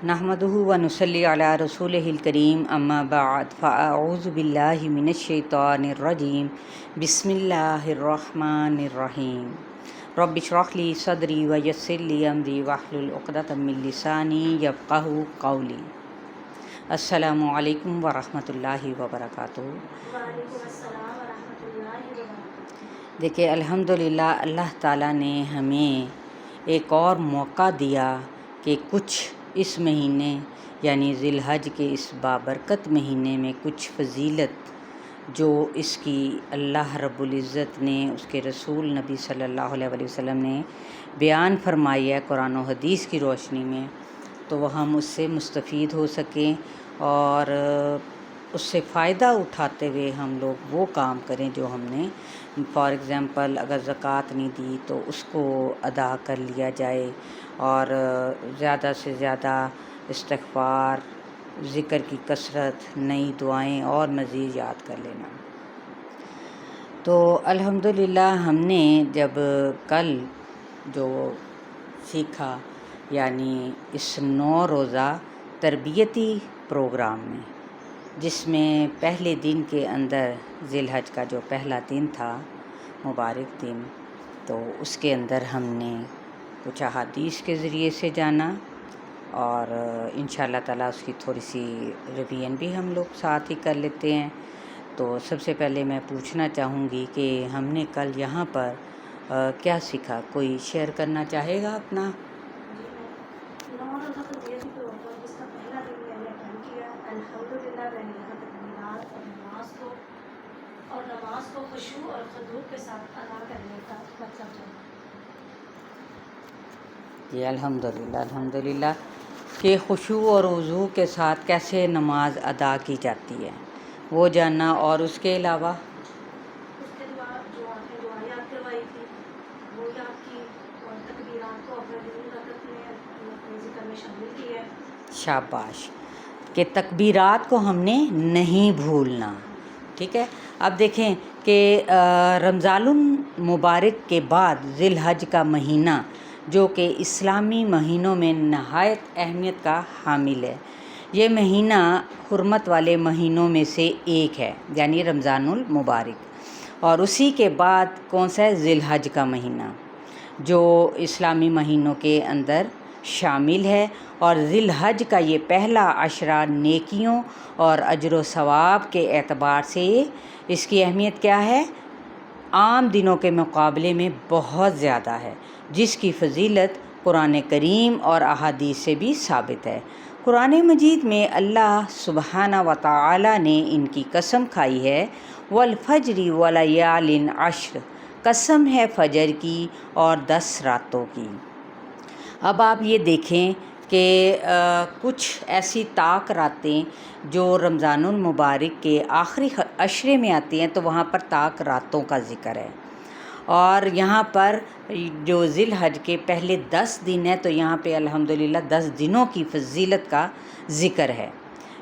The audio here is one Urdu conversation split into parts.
نحمدہ و نصلی علی رسولہ الکریم اما بعد فاعوذ باللہ من الشیطان الرجیم بسم اللہ الرحمن الرحیم رب اشرح لی صدری ویسر لی امری واحلل عقدۃ من لسانی یفقہوا قولی۔ السلام علیکم ورحمۃ اللہ وبرکاتہ۔ وعلیکم السلام ورحمۃ اللہ وبرکاتہ۔ دیکھیں الحمدللہ اللہ تعالیٰ نے ہمیں ایک اور موقع دیا کہ کچھ اس مہینے یعنی ذی الحج کے اس بابرکت مہینے میں کچھ فضیلت جو اس کی اللہ رب العزت نے اس کے رسول نبی صلی اللہ علیہ وسلم نے بیان فرمائی ہے قرآن و حدیث کی روشنی میں، تو وہ ہم اس سے مستفید ہو سکیں اور اس سے فائدہ اٹھاتے ہوئے ہم لوگ وہ کام کریں جو ہم نے فار ایگزامپل اگر زکوٰۃ نہیں دی تو اس کو ادا کر لیا جائے، اور زیادہ سے زیادہ استغفار، ذکر کی کثرت، نئی دعائیں اور مزید یاد کر لینا۔ تو الحمدللہ ہم نے جب کل جو سیکھا یعنی اس 9 روزہ تربیتی پروگرام میں، جس میں پہلے دن کے اندر ذی الحج کا جو پہلا دن تھا مبارک دن، تو اس کے اندر ہم نے کچھ احادیث کے ذریعے سے جانا اور انشاءاللہ تعالیٰ اس کی تھوڑی سی ریویژن بھی ہم لوگ ساتھ ہی کر لیتے ہیں۔ تو سب سے پہلے میں پوچھنا چاہوں گی کہ ہم نے کل یہاں پر کیا سیکھا؟ کوئی شیئر کرنا چاہے گا اپنا؟ جس کا پہلا دن میں نے اٹینڈ کیا، الحمدللہ میں نے یہاں تکبیرات اور نماز کو خشوع اور خضوع کے ساتھ ادا کرنے کا مطلب جانا۔ جی الحمدللہ کہ خشوع اور وضو کے ساتھ کیسے نماز ادا کی جاتی ہے وہ جاننا، اور اس کے علاوہ اس کے بعد جو آپ نے دعائیں یاد کروائی تھی وہ یاد کی، اور تکبیرات کو اپنے دن رکعت میں اپنے ذکر میں شامل کیا ہے۔ شاباش، کہ تکبیرات کو ہم نے نہیں بھولنا، ٹھیک ہے۔ اب دیکھیں کہ رمضان المبارک کے بعد ذی الحج کا مہینہ جو کہ اسلامی مہینوں میں نہایت اہمیت کا حامل ہے، یہ مہینہ حرمت والے مہینوں میں سے ایک ہے یعنی رمضان المبارک، اور اسی کے بعد کون سا ہے؟ ذی الحج کا مہینہ جو اسلامی مہینوں کے اندر شامل ہے، اور ذی الحج کا یہ پہلا عشرہ نیکیوں اور اجر و ثواب کے اعتبار سے اس کی اہمیت کیا ہے؟ عام دنوں کے مقابلے میں بہت زیادہ ہے، جس کی فضیلت قرآن کریم اور احادیث سے بھی ثابت ہے۔ قرآن مجید میں اللہ سبحانہ و تعالی نے ان کی قسم کھائی ہے، والفجر ولیال عشر، قسم ہے فجر کی اور 10 راتوں کی۔ اب آپ یہ دیکھیں کہ کچھ ایسی طاق راتیں جو رمضان المبارک کے آخری عشرے میں آتی ہیں، تو وہاں پر طاق راتوں کا ذکر ہے، اور یہاں پر جو ذی الحج کے پہلے 10 دن ہیں تو یہاں پہ الحمدللہ 10 دنوں کی فضیلت کا ذکر ہے،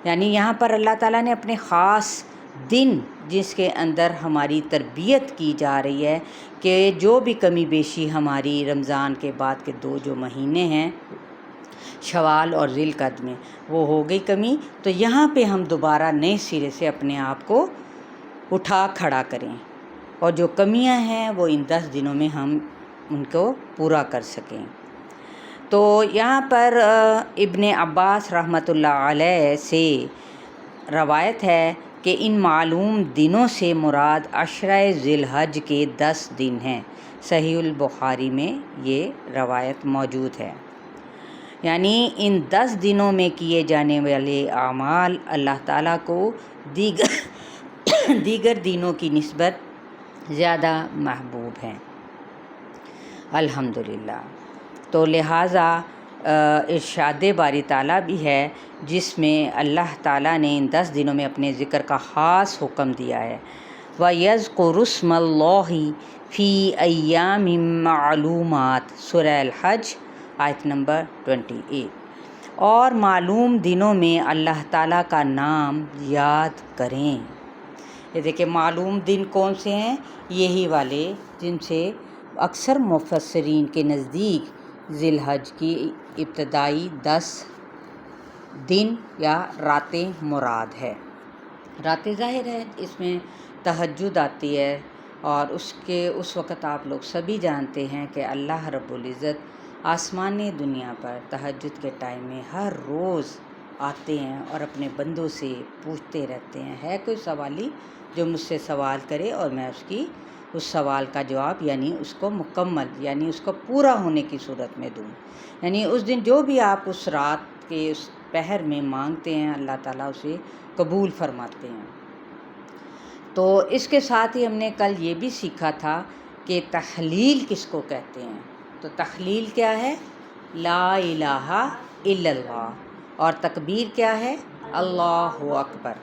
یعنی یہاں پر اللہ تعالیٰ نے اپنے خاص دن جس کے اندر ہماری تربیت کی جا رہی ہے کہ جو بھی کمی بیشی ہماری رمضان کے بعد کے 2 جو مہینے ہیں شوال اور ذی القعدہ میں وہ ہو گئی کمی، تو یہاں پہ ہم دوبارہ نئے سرے سے اپنے آپ کو اٹھا کھڑا کریں، اور جو کمیاں ہیں وہ ان 10 دنوں میں ہم ان کو پورا کر سکیں۔ تو یہاں پر ابن عباس رحمۃ اللہ علیہ سے روایت ہے کہ ان معلوم دنوں سے مراد عشرہ ذی الحج کے 10 دن ہیں، صحیح البخاری میں یہ روایت موجود ہے، یعنی ان 10 دنوں میں کیے جانے والے اعمال اللہ تعالیٰ کو دیگر دنوں کی نسبت زیادہ محبوب ہیں الحمدللہ۔ تو لہٰذا ارشاد باری تعالیٰ بھی ہے جس میں اللہ تعالیٰ نے ان 10 دنوں میں اپنے ذکر کا خاص حکم دیا ہے، وَيَذْكُرُ اسْمَ اللَّهِ فِي أَيَّامٍ مَّعْلُومَاتٍ، سورہ الحج آیت نمبر 28، اور معلوم دنوں میں اللہ تعالیٰ کا نام یاد کریں۔ یہ دیکھیں معلوم دن کون سے ہیں؟ یہی والے جن سے اکثر مفسرین کے نزدیک ذی الحج کی ابتدائی 10 دن یا راتیں مراد ہے۔ راتیں ظاہر ہے اس میں تہجد آتی ہے، اور اس وقت آپ لوگ سبھی جانتے ہیں کہ اللہ رب العزت آسمانی دنیا پر تہجد کے ٹائم میں ہر روز آتے ہیں اور اپنے بندوں سے پوچھتے رہتے ہیں، ہے کوئی سوالی جو مجھ سے سوال کرے اور میں اس سوال کا جواب یعنی اس کو مکمل یعنی اس کو پورا ہونے کی صورت میں دوں۔ یعنی اس دن جو بھی آپ اس رات کے اس پہر میں مانگتے ہیں اللہ تعالیٰ اسے قبول فرماتے ہیں۔ تو اس کے ساتھ ہی ہم نے کل یہ بھی سیکھا تھا کہ تحلیل کس کو کہتے ہیں۔ تو تحلیل کیا ہے؟ لا الہ الا اللہ، اور تکبیر کیا ہے؟ اللہ اکبر،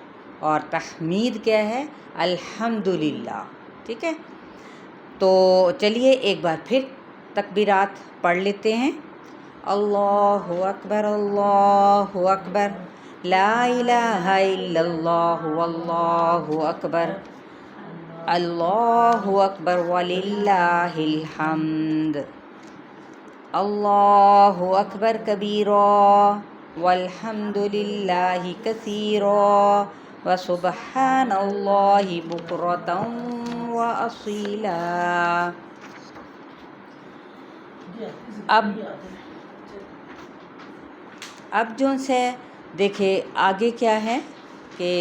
اور تحمید کیا ہے؟ الحمدللہ۔ ٹھیک ہے، تو چلیے ایک بار پھر تکبیرات پڑھ لیتے ہیں۔ اللہ اکبر، اللہ اکبر، لا الہ الا اللہ، واللہ اکبر، اللہ اکبر وللہ الحمد، اللہ اکبر کبیرا والحمد للہ کثیرا وسبحان اللہ بکرۃ واصیلا۔ اب جو سے دیکھے آگے کیا ہے کہ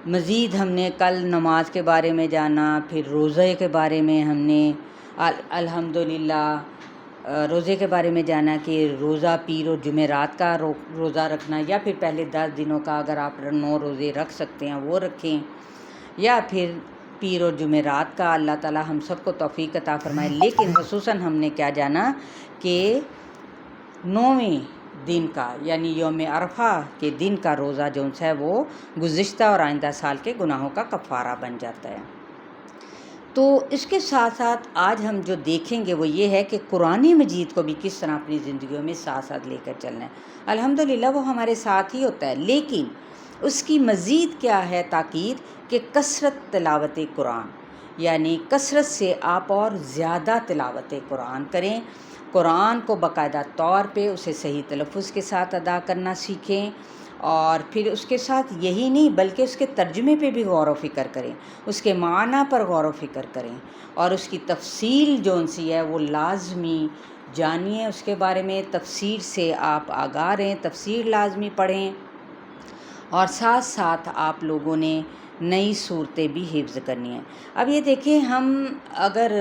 مزید ہم نے کل نماز کے بارے میں جانا، پھر روزے کے بارے میں ہم نے الحمدللہ روزے کے بارے میں جانا کہ روزہ پیر و جمعرات کا روزہ رکھنا، یا پھر پہلے 10 دنوں کا اگر آپ 9 روزے رکھ سکتے ہیں وہ رکھیں، یا پھر پیر و جمعرات کا۔ اللہ تعالی ہم سب کو توفیق عطا فرمائے۔ لیکن خصوصاً ہم نے کیا جانا کہ 9ویں دن کا یعنی یوم عرفہ کے دن کا روزہ جو ہے وہ گزشتہ اور آئندہ سال کے گناہوں کا کفارہ بن جاتا ہے۔ تو اس کے ساتھ ساتھ آج ہم جو دیکھیں گے وہ یہ ہے کہ قرآن مجید کو بھی کس طرح اپنی زندگیوں میں ساتھ ساتھ لے کر چلنا ہے۔ الحمدللہ وہ ہمارے ساتھ ہی ہوتا ہے، لیکن اس کی مزید کیا ہے تاکید کہ کثرت تلاوت قرآن، یعنی کثرت سے آپ اور زیادہ تلاوت قرآن کریں، قرآن کو باقاعدہ طور پہ اسے صحیح تلفظ کے ساتھ ادا کرنا سیکھیں، اور پھر اس کے ساتھ یہی نہیں بلکہ اس کے ترجمے پہ بھی غور و فکر کریں، اس کے معنی پر غور و فکر کریں، اور اس کی تفصیل جون سی ہے وہ لازمی جانیے، اس کے بارے میں تفسیر سے آپ آگاہ رہیں، تفسیر لازمی پڑھیں، اور ساتھ ساتھ آپ لوگوں نے نئی صورتیں بھی حفظ کرنی ہیں۔ اب یہ دیکھیں، ہم اگر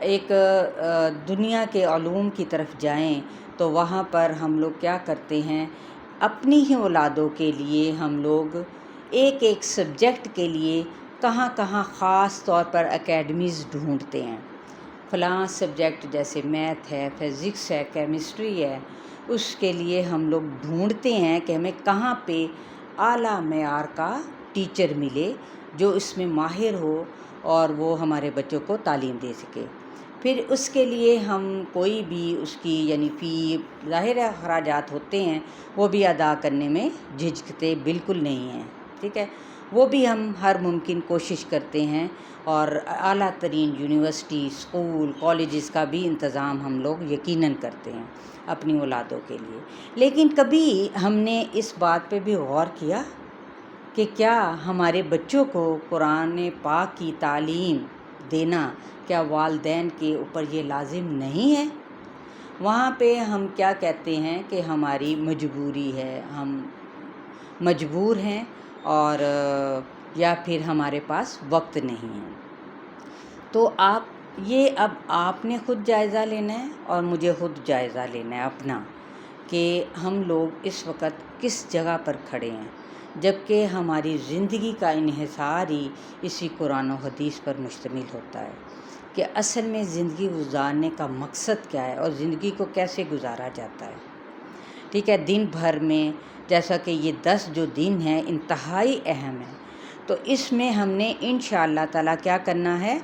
ایک دنیا کے علوم کی طرف جائیں تو وہاں پر ہم لوگ کیا کرتے ہیں، اپنی ہی اولادوں کے لیے ہم لوگ ایک ایک سبجیکٹ کے لیے کہاں کہاں خاص طور پر اکیڈمیز ڈھونڈتے ہیں۔ فلاں سبجیکٹ جیسے میتھ ہے، فزکس ہے، کیمسٹری ہے، اس کے لیے ہم لوگ ڈھونڈتے ہیں کہ ہمیں کہاں پہ اعلیٰ معیار کا ٹیچر ملے جو اس میں ماہر ہو اور وہ ہمارے بچوں کو تعلیم دے سکے۔ پھر اس کے لیے ہم کوئی بھی اس کی یعنی فی ظاہر اخراجات ہوتے ہیں، وہ بھی ادا کرنے میں جھجکتے بالکل نہیں ہیں۔ ٹھیک ہے، وہ بھی ہم ہر ممکن کوشش کرتے ہیں، اور اعلیٰ ترین یونیورسٹی، اسکول، کالجز کا بھی انتظام ہم لوگ یقیناً کرتے ہیں اپنی اولادوں کے لیے۔ لیکن کبھی ہم نے اس بات پہ بھی غور کیا کہ کیا ہمارے بچوں کو قرآن پاک کی تعلیم دینا کیا والدین کے اوپر یہ لازم نہیں ہے؟ وہاں پہ ہم کیا کہتے ہیں کہ ہماری مجبوری ہے، ہم مجبور ہیں، اور یا پھر ہمارے پاس وقت نہیں ہے۔ تو اب آپ نے خود جائزہ لینا ہے اور مجھے خود جائزہ لینا ہے اپنا، کہ ہم لوگ اس وقت کس جگہ پر کھڑے ہیں، جبکہ ہماری زندگی کا انحصار ہی اسی قرآن و حدیث پر مشتمل ہوتا ہے کہ اصل میں زندگی گزارنے کا مقصد کیا ہے اور زندگی کو کیسے گزارا جاتا ہے۔ ٹھیک ہے، دن بھر میں جیسا کہ یہ 10 جو دن ہیں انتہائی اہم ہیں، تو اس میں ہم نے انشاءاللہ تعالیٰ کیا کرنا ہے،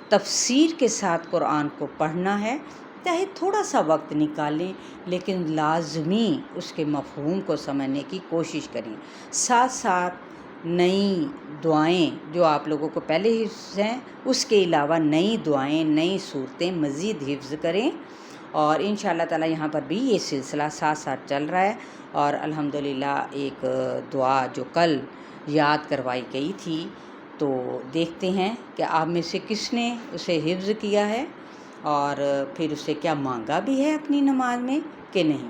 تفسیر کے ساتھ قرآن کو پڑھنا ہے، چاہے تھوڑا سا وقت نکالیں لیکن لازمی اس کے مفہوم کو سمجھنے کی کوشش کریں۔ ساتھ ساتھ نئی دعائیں جو آپ لوگوں کو پہلے ہی ہیں، اس کے علاوہ نئی دعائیں، نئی صورتیں مزید حفظ کریں، اور انشاءاللہ تعالی یہاں پر بھی یہ سلسلہ ساتھ ساتھ چل رہا ہے، اور الحمدللہ ایک دعا جو کل یاد کروائی گئی تھی، تو دیکھتے ہیں کہ آپ میں سے کس نے اسے حفظ کیا ہے اور پھر اسے کیا مانگا بھی ہے اپنی نماز میں کہ نہیں۔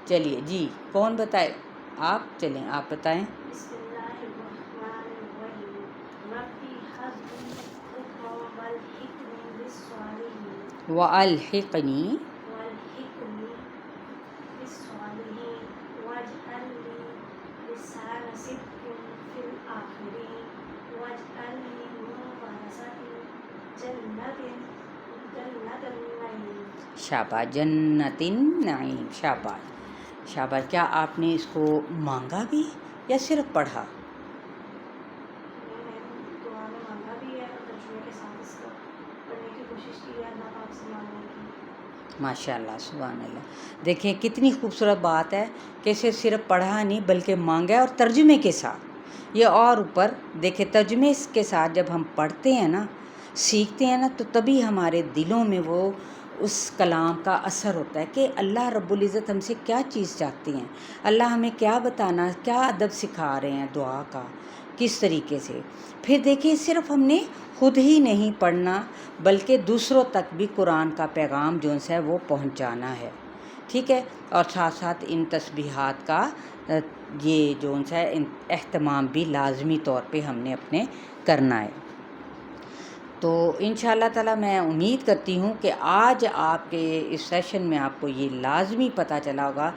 چلیے جی، کون بتائے؟ آپ چلیں، آپ بتائیں۔ بسم اللہ الرحمن الرحیم ربی حب لی حکما والحقنی بالصالحین وَأَلْحِقْنِی والحقنی بالصالحین واجعل لی لسان صدق فی الآخرین واجعلنی من ورثة جنت النعیم۔ شاباش، جنت النعیم، شاباش شاباش۔ کیا آپ نے اس کو مانگا بھی یا صرف پڑھا؟ میں نے دعا میں مانگا بھی ہے اور ترجمے کے ساتھ اس کو پڑھنے کی کوشش کی ہے اللہ پاک سے مانگنے کی۔ ماشاء اللہ، سبحان اللہ۔ دیکھیں کتنی خوبصورت بات ہے کہ اسے صرف پڑھا نہیں بلکہ مانگا ہے، اور ترجمے کے ساتھ۔ یہ اور اوپر دیکھیں، ترجمے کے ساتھ جب ہم پڑھتے ہیں نا، سیکھتے ہیں نا، تو تبھی ہمارے دلوں میں وہ اس کلام کا اثر ہوتا ہے کہ اللہ رب العزت ہم سے کیا چیز چاہتے ہیں، اللہ ہمیں کیا بتانا، کیا ادب سکھا رہے ہیں دعا کا، کس طریقے سے۔ پھر دیکھیں صرف ہم نے خود ہی نہیں پڑھنا بلکہ دوسروں تک بھی قرآن کا پیغام جو ہے وہ پہنچانا ہے، ٹھیک ہے۔ اور ساتھ ساتھ ان تسبیحات کا یہ جو ہے اہتمام بھی لازمی طور پہ ہم نے اپنے کرنا ہے۔ تو انشاءاللہ تعالی میں امید کرتی ہوں کہ آج آپ کے اس سیشن میں آپ کو یہ لازمی پتہ چلا ہوگا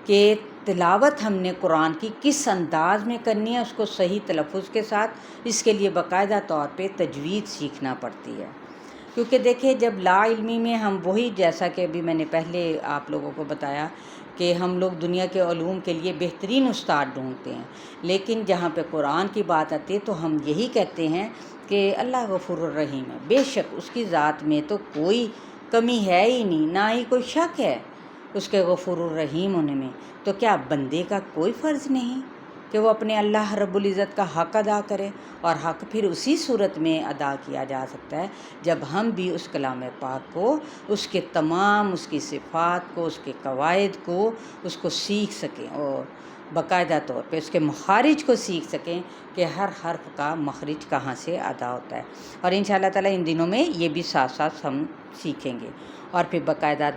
کہ تلاوت ہم نے قرآن کی کس انداز میں کرنی ہے، اس کو صحیح تلفظ کے ساتھ۔ اس کے لیے باقاعدہ طور پہ تجوید سیکھنا پڑتی ہے، کیونکہ دیکھیں جب لا علمی میں ہم وہی، جیسا کہ ابھی میں نے پہلے آپ لوگوں کو بتایا کہ ہم لوگ دنیا کے علوم کے لیے بہترین استاد ڈھونڈتے ہیں، لیکن جہاں پہ قرآن کی بات آتی ہے تو ہم یہی کہتے ہیں کہ اللہ غفور الرحیم ہے۔ بے شک اس کی ذات میں تو کوئی کمی ہے ہی نہیں، نہ ہی کوئی شک ہے اس کے غفور الرحیم ہونے میں۔ تو کیا بندے کا کوئی فرض نہیں کہ وہ اپنے اللہ رب العزت کا حق ادا کرے؟ اور حق پھر اسی صورت میں ادا کیا جا سکتا ہے جب ہم بھی اس کلام پاک کو، اس کے تمام، اس کی صفات کو، اس کے قواعد کو، اس کو سیکھ سکیں، اور باقاعدہ طور پہ اس کے مخارج کو سیکھ سکیں کہ ہر حرف کا مخرج کہاں سے ادا ہوتا ہے۔ اور انشاءاللہ تعالی ان دنوں میں یہ بھی ساتھ ساتھ ہم سیکھیں گے، اور پھر باقاعدہ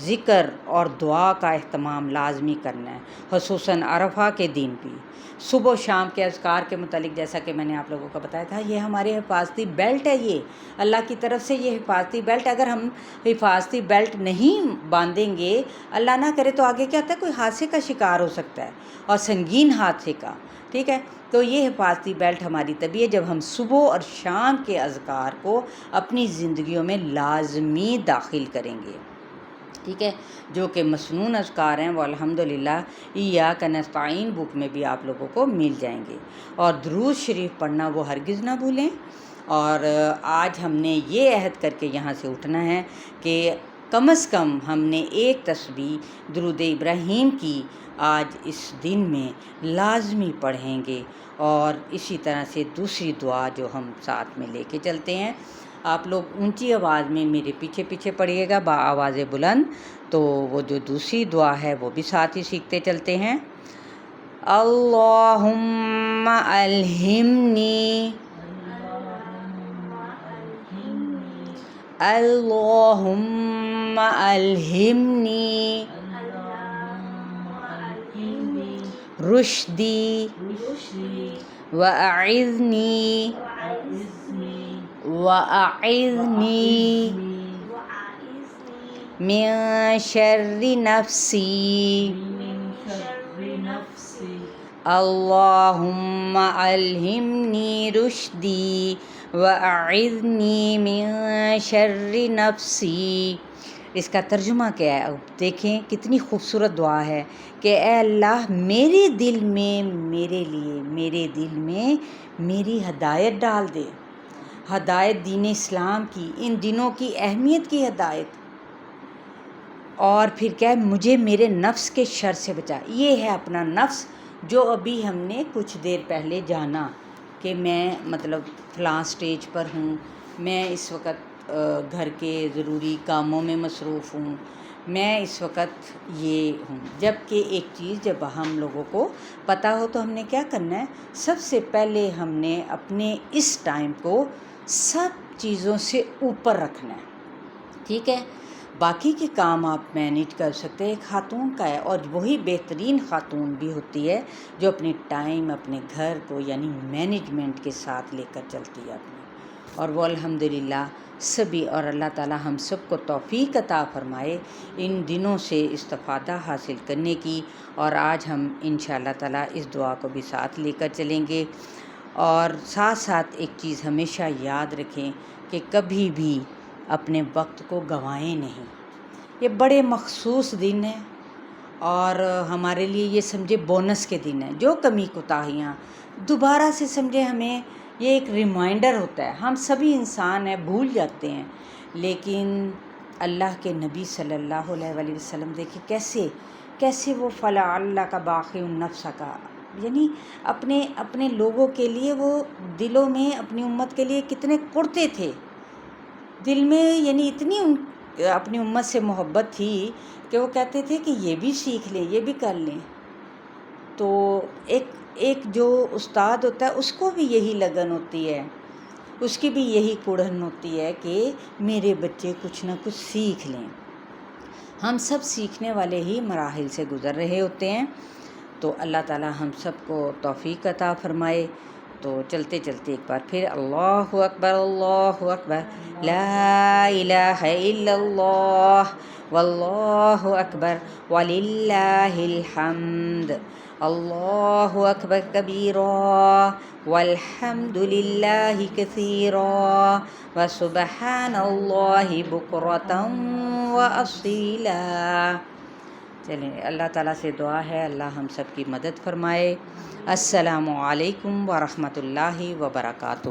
ذکر اور دعا کا اہتمام لازمی کرنا ہے، خصوصاً عرفہ کے دن بھی صبح و شام کے اذکار کے متعلق، جیسا کہ میں نے آپ لوگوں کو بتایا تھا، یہ ہمارے حفاظتی بیلٹ ہے، یہ اللہ کی طرف سے یہ حفاظتی بیلٹ۔ اگر ہم حفاظتی بیلٹ نہیں باندھیں گے، اللہ نہ کرے تو آگے کیا ہوتا ہے، کوئی حادثے کا شکار ہو سکتا ہے، اور سنگین حادثے کا، ٹھیک ہے۔ تو یہ حفاظتی بیلٹ ہماری تبھی ہے جب ہم صبح اور شام کے اذکار کو اپنی زندگیوں میں لازمی داخل کریں گے، ٹھیک ہے، جو کہ مسنون اذکار ہیں، وہ الحمدللہ ایاک نستعین بک میں بھی آپ لوگوں کو مل جائیں گے۔ اور درود شریف پڑھنا وہ ہرگز نہ بھولیں۔ اور آج ہم نے یہ عہد کر کے یہاں سے اٹھنا ہے کہ کم از کم ہم نے ایک تسبیح درود ابراہیم کی آج اس دن میں لازمی پڑھیں گے، اور اسی طرح سے دوسری دعا جو ہم ساتھ میں لے کے چلتے ہیں، آپ لوگ اونچی آواز میں میرے پیچھے پیچھے پڑھیے گا با آواز بلند، تو وہ جو دوسری دعا ہے وہ بھی ساتھ ہی سیکھتے چلتے ہیں۔ اللہم الہمنی، اللہم الہمنی رشدی وأعذنی من شر نفسی، اللہم الہمنی رشدی وأعذنی من شر نفسی۔ اس کا ترجمہ کیا ہے؟ اب دیکھیں کتنی خوبصورت دعا ہے کہ اے اللہ میرے دل میں، میرے لیے، میرے دل میں میری ہدایت ڈال دے، ہدایت دین اسلام کی، ان دنوں کی اہمیت کی ہدایت، اور پھر کیا ہے، مجھے میرے نفس کے شر سے بچا۔ یہ ہے اپنا نفس، جو ابھی ہم نے کچھ دیر پہلے جانا کہ میں مطلب فلاں سٹیج پر ہوں، میں اس وقت گھر کے ضروری کاموں میں مصروف ہوں، میں اس وقت یہ ہوں. جبکہ ایک چیز جب ہم لوگوں کو پتہ ہو تو ہم نے کیا کرنا ہے، سب سے پہلے ہم نے اپنے اس ٹائم کو سب چیزوں سے اوپر رکھنا ہے. ٹھیک ہے، باقی کے کام آپ مینیج کر سکتے ہیں. ایک خاتون کا ہے، اور وہی بہترین خاتون بھی ہوتی ہے جو اپنے ٹائم، اپنے گھر کو یعنی مینجمنٹ کے ساتھ لے کر چلتی ہے اپنے. اور وہ الحمدللہ سبھی، اور اللہ تعالی ہم سب کو توفیق عطا فرمائے ان دنوں سے استفادہ حاصل کرنے کی. اور آج ہم انشاءاللہ تعالی اس دعا کو بھی ساتھ لے کر چلیں گے. اور ساتھ ساتھ ایک چیز ہمیشہ یاد رکھیں کہ کبھی بھی اپنے وقت کو گنوائیں نہیں. یہ بڑے مخصوص دن ہیں، اور ہمارے لیے یہ سمجھے بونس کے دن ہیں. جو کمی کوتاہیاں دوبارہ سے سمجھے، ہمیں یہ ایک ریمائنڈر ہوتا ہے. ہم سبھی انسان ہیں، بھول جاتے ہیں، لیکن اللہ کے نبی صلی اللہ علیہ وآلہ وسلم دیکھیں کیسے وہ فلعلک کا باقی النفس کا، یعنی اپنے لوگوں کے لیے وہ دلوں میں اپنی امت کے لیے کتنے کرتے تھے دل میں، یعنی اتنی اپنی امت سے محبت تھی کہ وہ کہتے تھے کہ یہ بھی سیکھ لیں، یہ بھی کر لیں. تو ایک جو استاد ہوتا ہے اس کو بھی یہی لگن ہوتی ہے، اس کی بھی یہی کڑھن ہوتی ہے کہ میرے بچے کچھ نہ کچھ سیکھ لیں. ہم سب سیکھنے والے ہی مراحل سے گزر رہے ہوتے ہیں. تو اللہ تعالی ہم سب کو توفیق عطا فرمائے. تو چلتے چلتے ایک بار پھر اللہ اکبر، اللہ اکبر، لا الہ الا اللہ واللہ اکبر وللہ الحمد، اللہ اکبر کبیرا والحمد للہ کثیرا وسبحان اللہ بکرۃ واصیلا. چلیں، اللہ تعالیٰ سے دعا ہے اللہ ہم سب کی مدد فرمائے. السلام علیکم ورحمۃ اللہ وبرکاتہ.